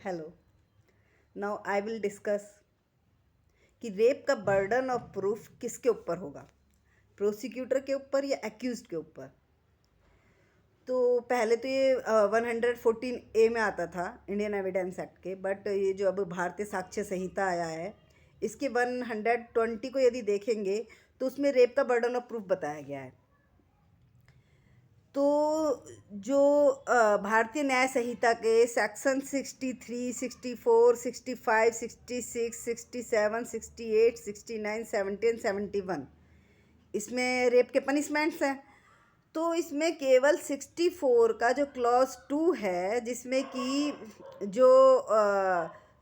Hello. Now I will discuss कि rape का burden of proof किसके ऊपर होगा, प्रोसिक्यूटर के ऊपर या एक्यूज्ड के ऊपर। तो पहले तो ये 114A में आता था इंडियन एविडेंस एक्ट के, बट ये जो अब भारतीय साक्ष्य संहिता आया है इसके 120 को यदि देखेंगे तो उसमें रेप का बर्डन ऑफ प्रूफ बताया गया है। तो जो भारतीय न्याय संहिता के सेक्शन 63, 64, 65, 66, 67, 68, 69, 70 एंड 71 इसमें रेप के पनिशमेंट्स हैं। तो इसमें केवल 64 का जो क्लॉज 2 है, जिसमें कि जो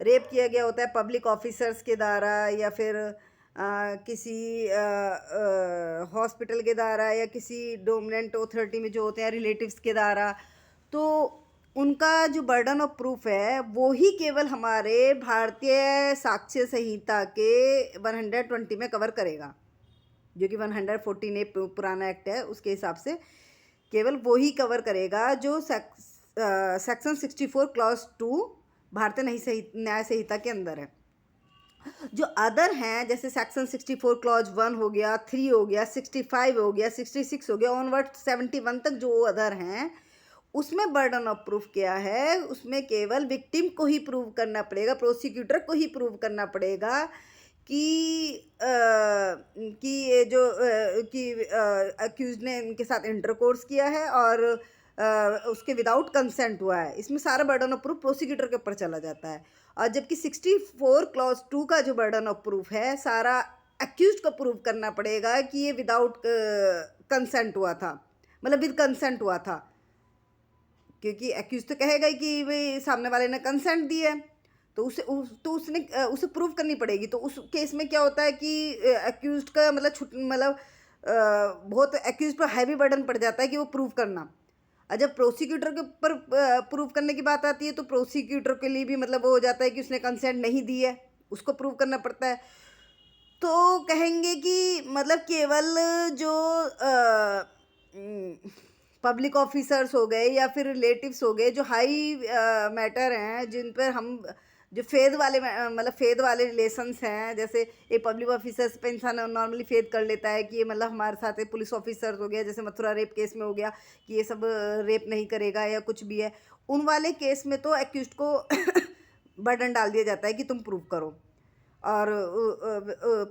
रेप किया गया होता है पब्लिक ऑफिसर्स के द्वारा या फिर किसी हॉस्पिटल के द्वारा या किसी डोमिनेंट अथॉरिटी में जो होते हैं रिलेटिव्स के द्वारा, तो उनका जो बर्डन ऑफ प्रूफ है वो ही केवल हमारे भारतीय साक्ष्य संहिता के 120 में कवर करेगा, जो कि 114A पुराना एक्ट है उसके हिसाब से केवल वो ही कवर करेगा जो सेक्शन 64 क्लॉज 2 भारतीय न्याय संहिता के अंदर है। जो अदर हैं जैसे सेक्शन 64 क्लॉज 1 हो गया, 3 हो गया, 65 हो गया, 66 हो गया, ऑनवर्ड 71 तक जो अदर हैं उसमें बर्डन ऑफ प्रूफ क्या है, उसमें केवल विक्टिम को ही प्रूव करना पड़ेगा, प्रोसिक्यूटर को ही प्रूव करना पड़ेगा कि ये जो कि अक्यूज ने इनके साथ इंटरकोर्स किया है और उसके विदाउट कंसेंट हुआ है। इसमें सारा बर्डन ऑफ प्रूफ प्रोसिक्यूटर के ऊपर चला जाता है। और जबकि 64 क्लॉज 2 का जो बर्डन ऑफ प्रूफ है सारा अक्यूज को प्रूव करना पड़ेगा कि ये विदाउट कंसेंट हुआ था, मतलब विद कंसेंट हुआ था, क्योंकि अक्यूज तो कहेगा ही कि भाई सामने वाले ने कंसेंट दिया है, तो उसे प्रूव करनी पड़ेगी। तो उस केस में क्या होता है कि अक्यूज्ड का मतलब बहुत अक्यूज्ड पर हैवी बर्डन पड़ जाता है कि वो प्रूव करना। और जब प्रोसिक्यूटर के ऊपर प्रूव करने की बात आती है तो प्रोसिक्यूटर के लिए भी मतलब वो हो जाता है कि उसने कंसेंट नहीं दी है, उसको प्रूव करना पड़ता है। तो कहेंगे कि मतलब केवल जो पब्लिक ऑफिसर्स हो गए या फिर रिलेटिव्स हो गए जो हाई मैटर हैं, जिन पर हम जो फेद वाले मतलब फेद वाले रिलेशंस हैं, जैसे एक पब्लिक ऑफिसर्स पे इंसान नॉर्मली फेद कर लेता है कि ये मतलब हमारे साथ पुलिस ऑफिसर्स हो गया, जैसे मथुरा रेप केस में हो गया कि ये सब रेप नहीं करेगा या कुछ भी है, उन वाले केस में तो एक्यूज्ड को बर्डन डाल दिया जाता है कि तुम प्रूव करो। और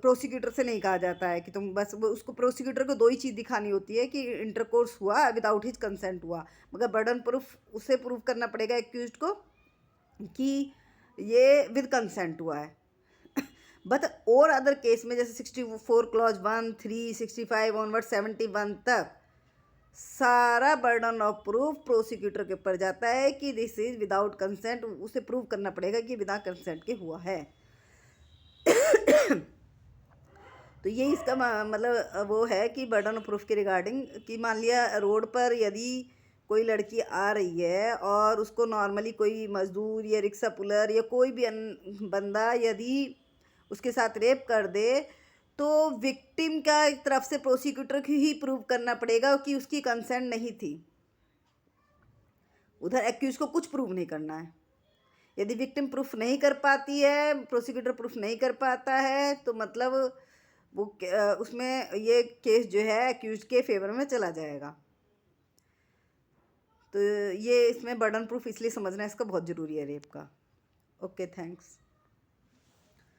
प्रोसिक्यूटर से नहीं कहा जाता है कि तुम बस उसको प्रोसिक्यूटर को दो ही चीज़ दिखानी होती है कि इंटरकोर्स हुआ विदाउट हिज कंसेंट हुआ, मगर बर्डन प्रूफ उसे प्रूव करना पड़ेगा एक्यूज्ड को कि ये विद कंसेंट हुआ है। बट और अदर केस में जैसे 64 क्लॉज 1, 3, 65 ऑनवर्ड 71 तक सारा बर्डन ऑफ प्रूफ प्रोसिक्यूटर के ऊपर जाता है कि दिस इज विदाउट कंसेंट, उसे प्रूव करना पड़ेगा कि बिना कंसेंट के हुआ है। तो ये इसका मतलब वो है कि बर्डन ऑफ प्रूफ के रिगार्डिंग कि मान लिया रोड पर यदि कोई लड़की आ रही है और उसको नॉर्मली कोई मजदूर या रिक्शा पुलर या कोई भी बंदा यदि उसके साथ रेप कर दे, तो विक्टिम का एक तरफ से प्रोसिक्यूटर को ही प्रूव करना पड़ेगा कि उसकी कंसेंट नहीं थी, उधर एक्यूज को कुछ प्रूव नहीं करना है। यदि विक्टिम प्रूफ नहीं कर पाती है, प्रोसिक्यूटर प्रूफ नहीं कर पाता है, तो मतलब वो उसमें ये केस जो है एक्यूज के फेवर में चला जाएगा। तो ये इसमें बर्डन प्रूफ इसलिए समझना इसका बहुत ज़रूरी है रेप का। Okay, thanks.